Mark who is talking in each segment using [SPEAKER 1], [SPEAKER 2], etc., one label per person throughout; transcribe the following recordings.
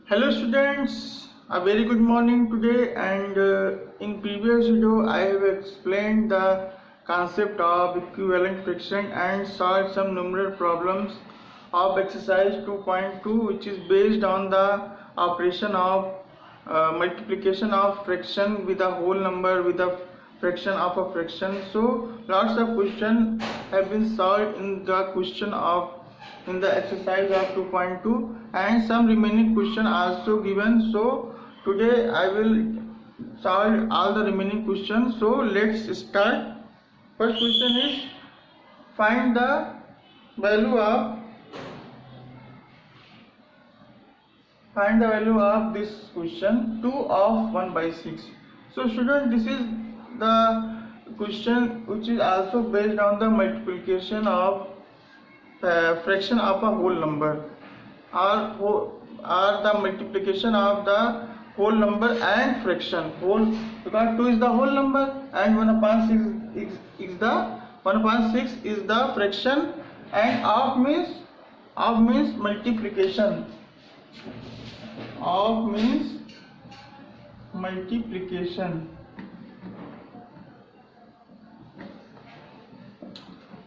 [SPEAKER 1] Hello students, a very good morning today, and in previous video I have explained the concept of equivalent fraction and solved some numerical problems of exercise 2.2, which is based on the operation of multiplication of fraction with a whole number with a fraction of a fraction. So lots of questions have been solved in the question of in the exercise of 2.2, and some remaining question also given. So today I will solve all the remaining questions. So let's start. First question is, find the value of this question 2 of 1 by 6. So student, this is the question which is also based on the multiplication of fraction of a whole number, or the multiplication of the whole number and fraction whole, because 2 is the whole number and 1 upon 6 is the fraction, and of means multiplication. Of means multiplication.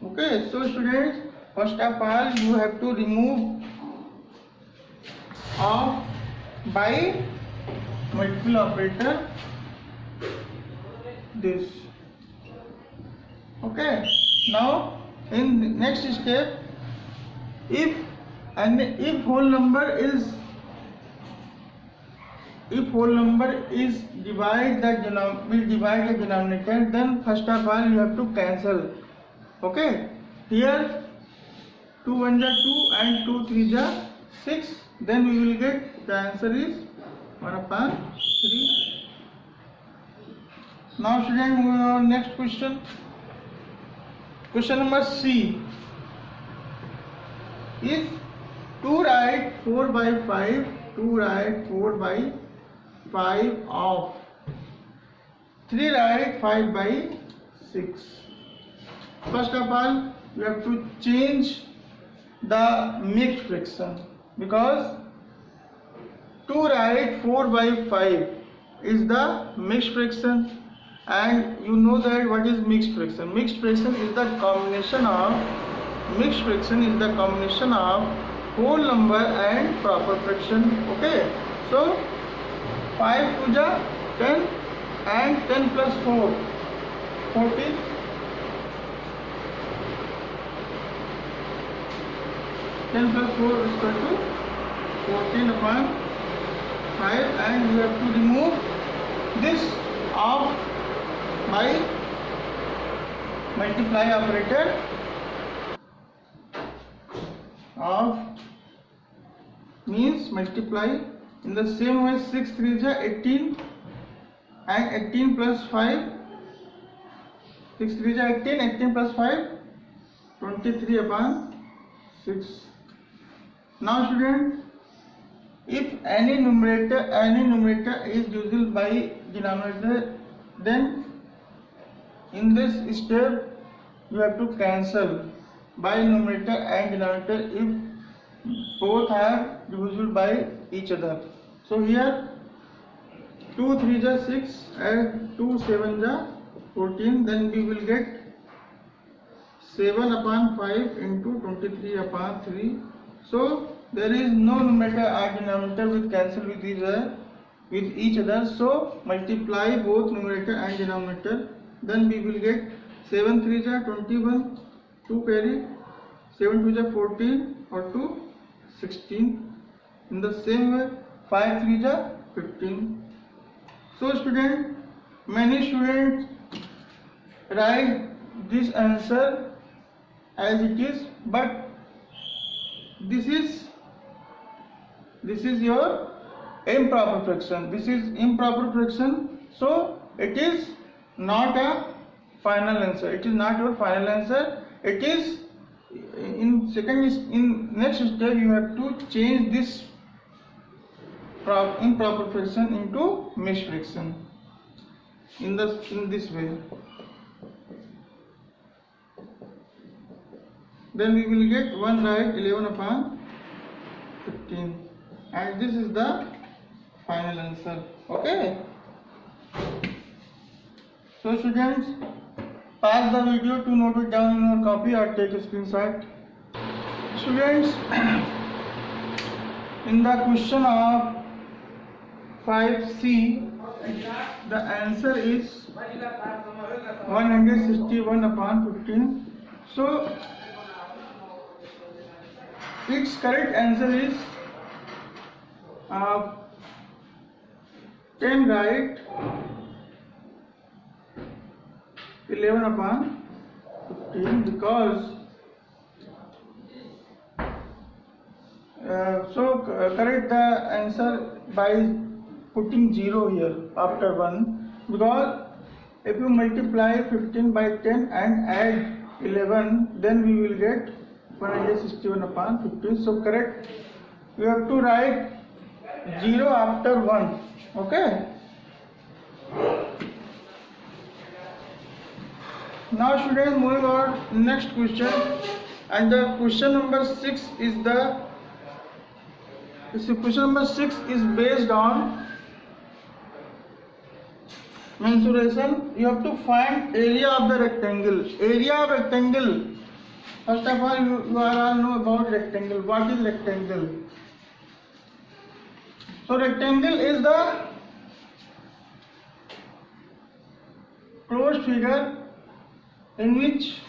[SPEAKER 1] Okay, so students, first of all you have to remove of by multiple operator this. Okay, now in the next step, if whole number is divide the denominator, then first of all you have to cancel. Okay, here 2 1 ja 2 and 2 3 ja 6, then we will get the answer is 1 upon 3. Now student, move on next question. Question number C is 2 write 4 by 5, 2 write 4 by 5 of 3 write 5 by 6. First of all you have to change the mixed fraction, because 2 write 4 by 5 is the mixed fraction, and you know that what is mixed fraction. Mixed fraction is the combination of whole number and proper fraction. Okay, so 5 2 ja 10 and 10 plus 4 14. 10 plus 4 is equal to 14 upon 5, and you have to remove this of by multiply operator. Of means multiply. In the same way 6 3 ja 18 and 18 plus 5, 6 3 ja 18, 18 plus 5 23 upon 6. Now student, if any numerator is divisible by denominator, then in this step you have to cancel by numerator and denominator if both are divisible by each other. So here 2 3 ja 6 and 2 7 ja 14, then we will get 7 upon 5 into 23 upon 3. So there is no numerator or denominator will cancel with each other. So multiply both numerator and denominator, then we will get 7 3 ja 21, 2 carry, 7 2 ja 14 or 2 16. In the same way 5 3 ja 15. So student, many students write this answer as it is, but this is your improper fraction. This is improper fraction, so it is not a final answer. It is not your final answer. It is in next step you have to change this improper fraction into mixed fraction in this way. Then we will get 1 right 11 upon 15. and this is the final answer. Okay, so students, pause the video to note it down in your copy or take a screenshot. Students, in the question of 5C, the answer is 161 upon 15. So its correct answer is 10 right, 11 upon 15, because correct the answer by putting 0 here after 1, because if you multiply 15 by 10 and add 11, then we will get 161 upon 15. So correct, you have to write 0 after 1. Okay. Now students, moving on next question, and the question number 6 is based on mensuration. You have to find area of the rectangle. Area of rectangle. First of all, you all know about rectangle. What is rectangle? So rectangle is the closed figure in which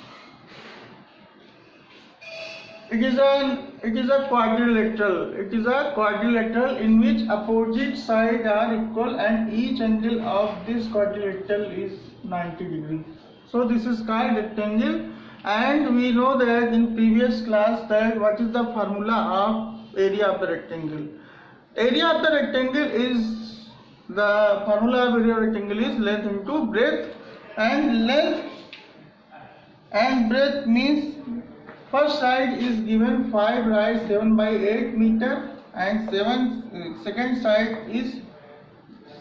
[SPEAKER 1] it is a quadrilateral. It is a quadrilateral in which opposite sides are equal and each angle of this quadrilateral is 90 degrees. So this is called rectangle, and we know that in previous class that what is the formula of area of the rectangle. Area of the rectangle is, the formula of area of rectangle is length into breadth, and length and breadth means first side is given 5 right 7 by 8 meter, and second side is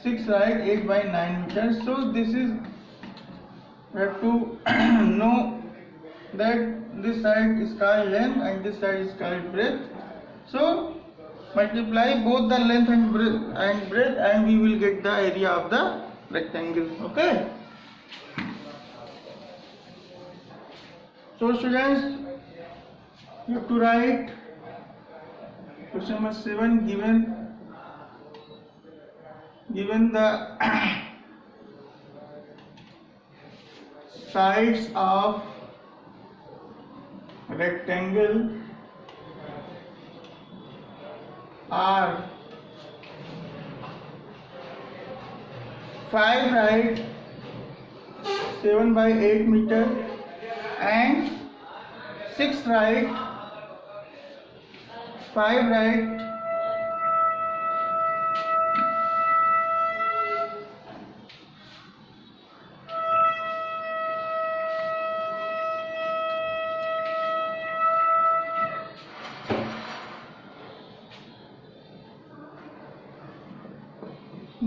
[SPEAKER 1] 6 right 8 by 9 meters. So this is, we have to know that this side is called length and this side is called breadth. So multiply both the length and breadth and we will get the area of the rectangle. Okay. So students, you have to write question number 7, given the sides of rectangle are 5 right 7 by 8 meter and 6 right 5 right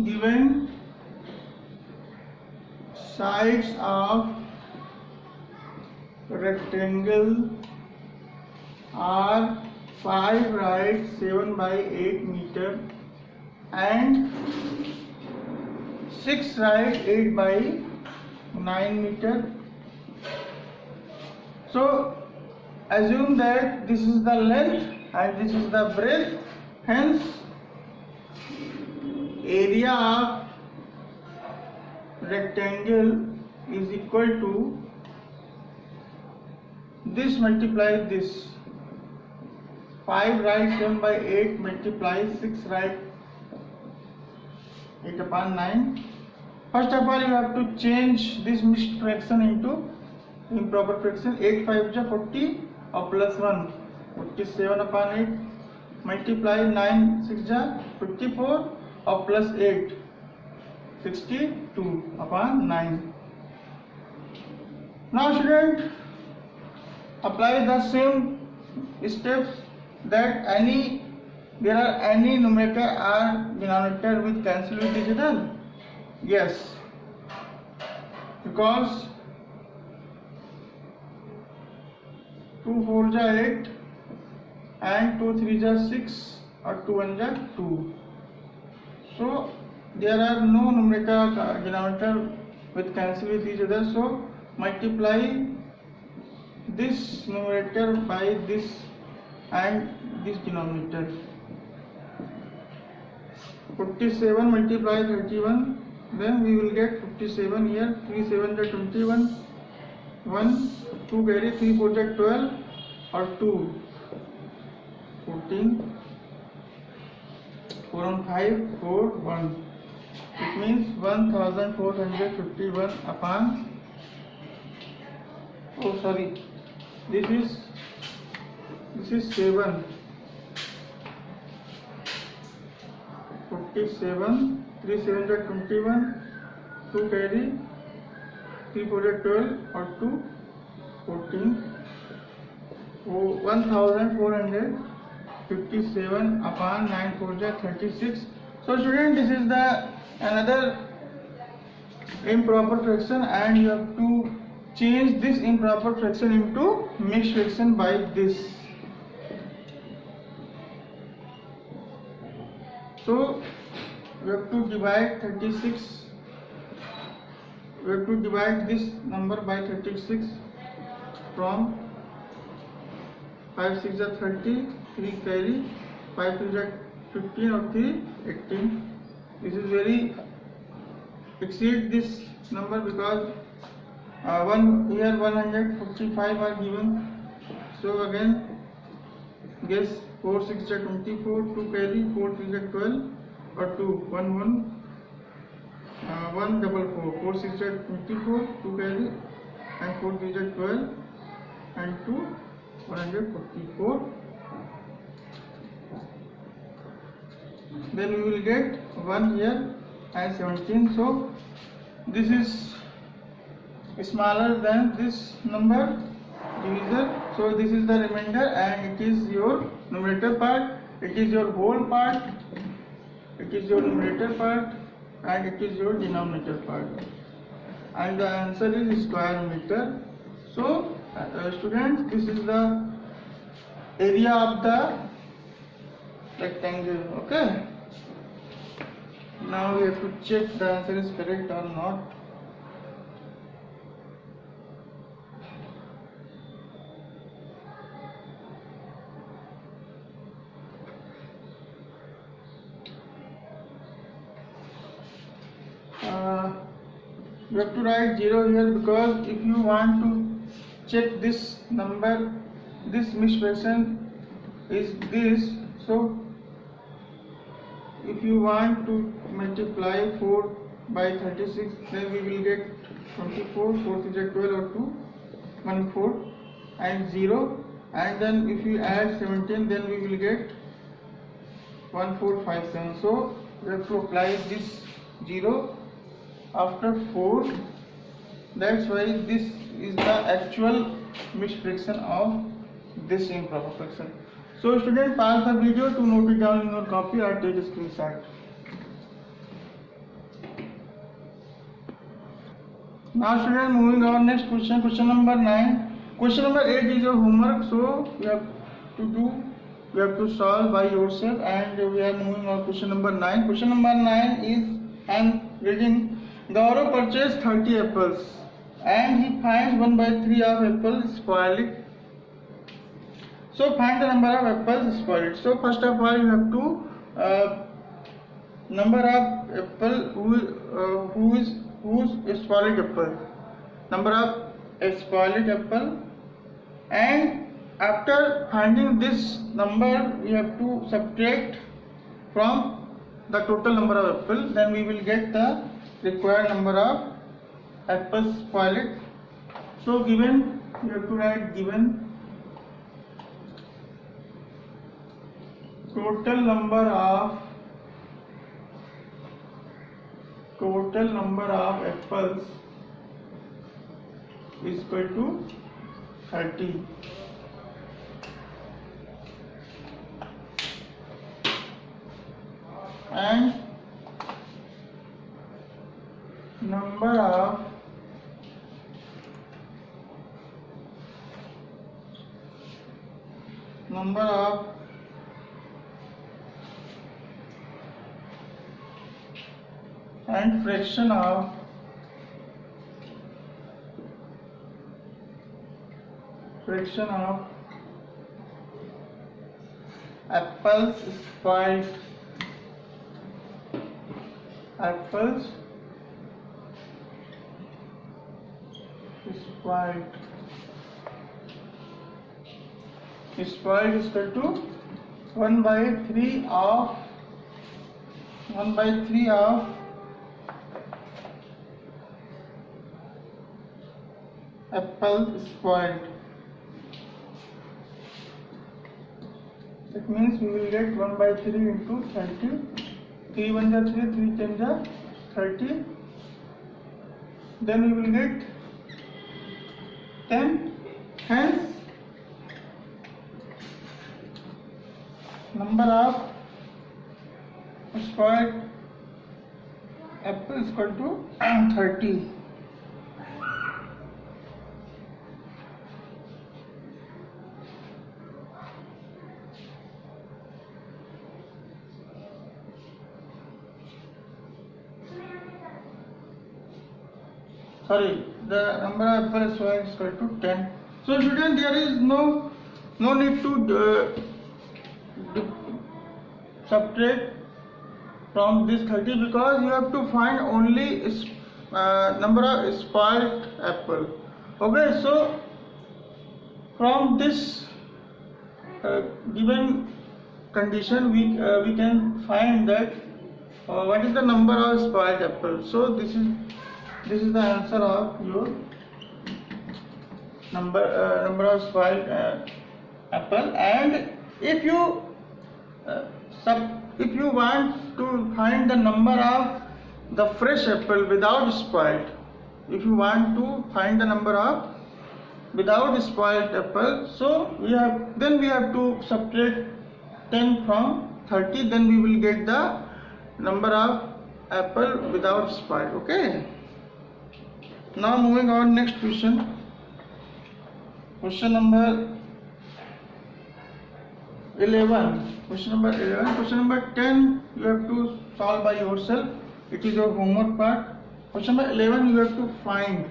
[SPEAKER 1] given sides of rectangle are 5 right 7 by 8 meter and 6 right 8 by 9 meter. So assume that this is the length and this is the breadth, hence area of rectangle is equal to this multiply this 5 right 7 by 8 multiply 6 right 8 upon 9. First of all, you have to change this mixed fraction into improper fraction. 8 5 is 40 or plus 1 47 upon 8 multiply 9 6 is 54 or plus 8 62 upon 9. Now student, apply the same steps that there are any numerator or denominator with cancel with each other. Yes, because 2 4 is 8 and 2 3 is 6 or 2 1 जा 2. So there are no numerator denominator with cancel with each other, so multiply this numerator by this and this denominator. 47 multiply 31, then we will get 57 here. 3 7 are 21, 1 2 carry, 3 4 are 12 or 2 14, 4 on 5 4 1. It means 1451 upon, oh sorry, this is 7, 47, 3 7 are 21, 2 carry, 3 4 are 12 or 2 14, 1457 upon 9 4 are 36. So student, this is the another improper fraction, and you have to change this improper fraction into mixed fraction by this. So we have to divide 36, we have to divide this number by 36 from 5 6 are 30, 3 carry, 5 2 are 15 or 3 18. This is very exceed this number because one here 145 are given. So again guess 4 6 are 24, 2 carry, 4 3 are 12 or 2 1 1 1 double 4, 4 6 are 24, 2 carry and 4 3 are 12 and 2 144. Then we will get 1 here and 17. So this is smaller than this number divisor. So this is the remainder, and it is your numerator part, it is your whole part, it is your numerator part, and it is your denominator part, and the answer is square meter. So students, this is the area of the rectangle. Okay, now we have to check the answer is correct or not. You have to write 0 here, because if you want to check this number, this mixed fraction is this. So if you want to multiply 4 by 36, then we will get 24, 4 3 are 12 or 2 1 4 and 0, and then if you add 17, then we will get 1457. So we have to apply this 0 after 4. That's why this is the actual mixed fraction of this improper fraction. So student, pause the video to note it down in your copy or take a screenshot. Now student, moving on next question, question number 9. Question number 8 is your homework, so you have to solve by yourself, and we are moving on question number 9. Question number 9 is, and reading, Gaurav purchased 30 apples and he finds 1 by 3 of apples spoiled. So find the number of apples spoiled. So first of all, you have to number of apple whose spoiled apple, number of spoiled apple, and after finding this number we have to subtract from the total number of apples, then we will get the required number of apples spoiled. So given, you have to write given total number of apples is equal to 30. And number of and fraction of apples spoiled is equal to 1/3 of apple spoiled. That means we will get 1/3 into 30. 3 1 जा 3, 3 10 जा 30. Then we will get 10. Hence, number of spoiled apple is equal to 30. Sorry, the number of apple spoiled is equal to 10. So student, there is no need to subtract from this 30 because you have to find only number of spoiled apple. Okay, so from this given condition we can find that what is the number of spoiled apple. So this is the answer of your number of spoiled apple. And if you want to find the number of the fresh apple without spoiled, if you want to find the number of without spoiled apple, so we have to subtract 10 from 30, then we will get the number of apple without spoiled. Okay, now moving on, next question number 11. Question number 10 you have to solve by yourself. It is your homework part. Question number 11 you have to find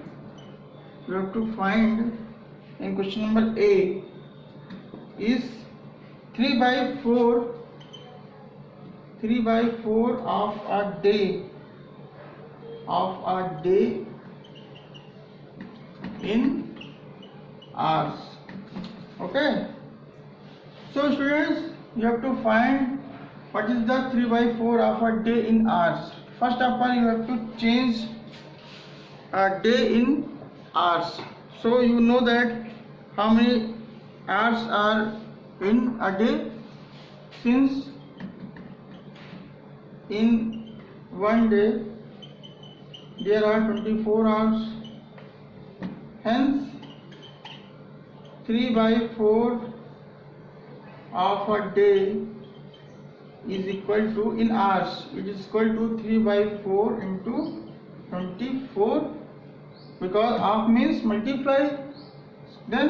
[SPEAKER 1] in question number A is 3/4 of a day in hours. Okay, so students, you have to find what is the 3/4 of a day in hours. First of all, you have to change a day in hours. So you know that how many hours are in a day, since in one day there are 24 hours. Hence 3/4 of a day is equal to, in hours, it is equal to 3/4 into 24, because half means multiply, then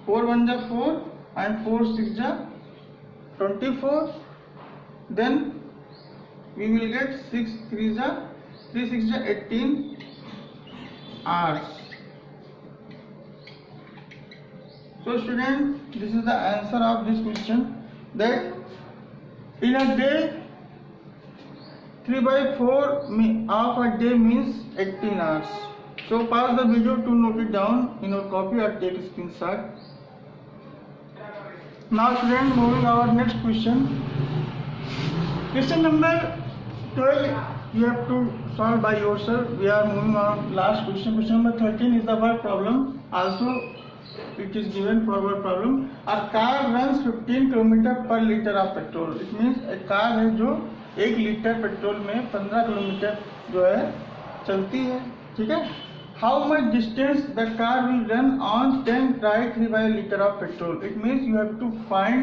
[SPEAKER 1] 4 1 ja 4 and 4 6 ja 24, then we will get 6 3 ja 18 hours. So student, this is the answer of this question, that in a day 3/4 of a day means 18 hours. So pause the video to note it down in your copy or take a screenshot. Now student, moving our next question. Question number 12 you have to solve by yourself. We are moving on last question. Question number 13 is the word problem. Also it is given forward problem. A car runs 15 km per liter of petrol. It means a car है जो 1 litre petrol में 15 kilometre जो है चलती है. ठीक है. How much distance the car will run on 10 try 3 liter of petrol? It means you have to find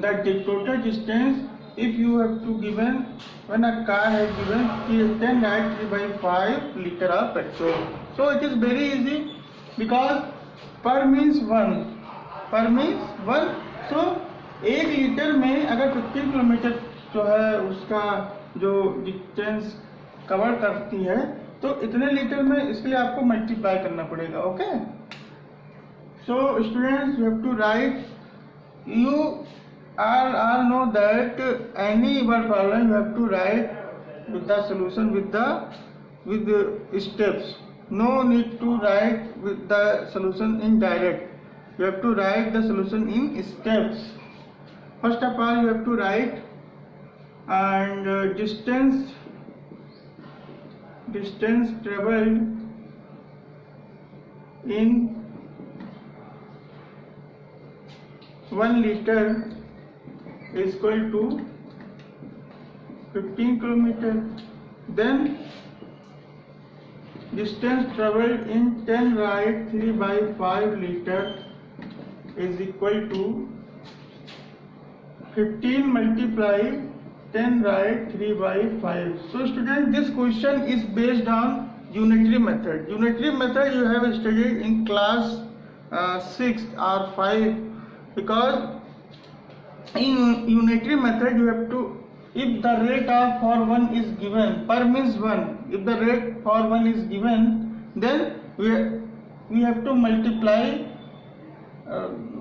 [SPEAKER 1] the total distance if you have to given when a car has given 10 try 3/5 liter of petrol. So it is very easy because per means 1. So 1 litre में अगर 15 kilometre जो है उसका जो distance cover करती है, तो इतने लीटर में इसके लिए आपको मल्टीप्लाई करना पड़ेगा. Okay, so students you have to write, you all know that any word problem you have to write with the solution with the steps. No need to write with the solution in direct. You have to write the solution in steps. First of all, you have to write and distance traveled in 1 liter is equal to 15 kilometer. Then distance traveled in 10 right 3 by 5 liter is equal to 15 multiply 10 right 3 by 5. So students, this question is based on unitary method. Unitary method you have studied in class 6 or 5, because in unitary method you have to, if the rate of for 1 is given, per means 1, if the rate for 1 is given, then we have to multiply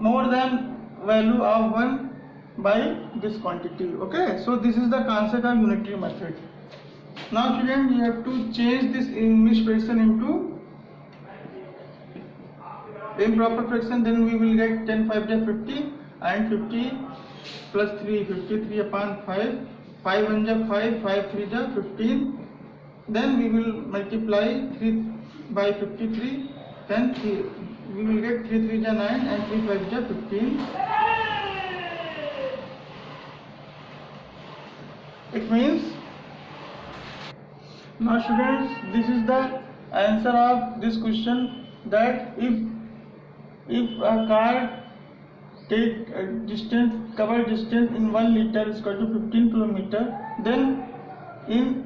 [SPEAKER 1] more than value of 1 by this quantity. Okay, so this is the concept of unitary method. Now students, you have to change this English fraction into improper fraction. Then we will get 10 5 is 50 and 50 plus 3, 53 upon 5, 5 1 is 5, 5 3 is 15. Then we will multiply 3 by 53, then we will get 3 3 is 9 and 3 5 is 15. It means, now students, this is the answer of this question, that if a car take cover distance in 1 liter is equal to 15 kilometer, then in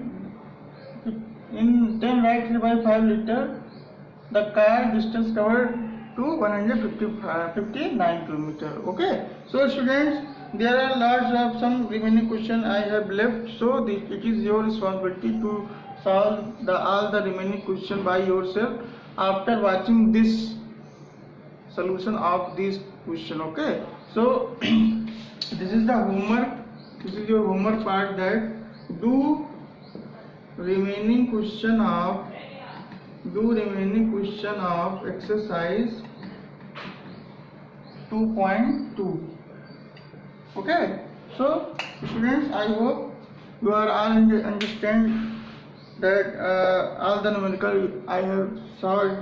[SPEAKER 1] 10 right 3 by 5 liter the car distance covered to 159 kilometer. Okay, so students, there are lots of some remaining question I have left, so it is your responsibility to solve all the remaining question by yourself after watching this solution of this question. Okay, so this is the homework, this is your homework part, that do remaining question of exercise 2.2. Okay, so students, I hope you are all understand that all the numerical I have solved,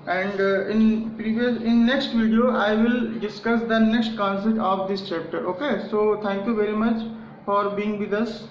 [SPEAKER 1] and in next video I will discuss the next concept of this chapter. Okay, so thank you very much for being with us.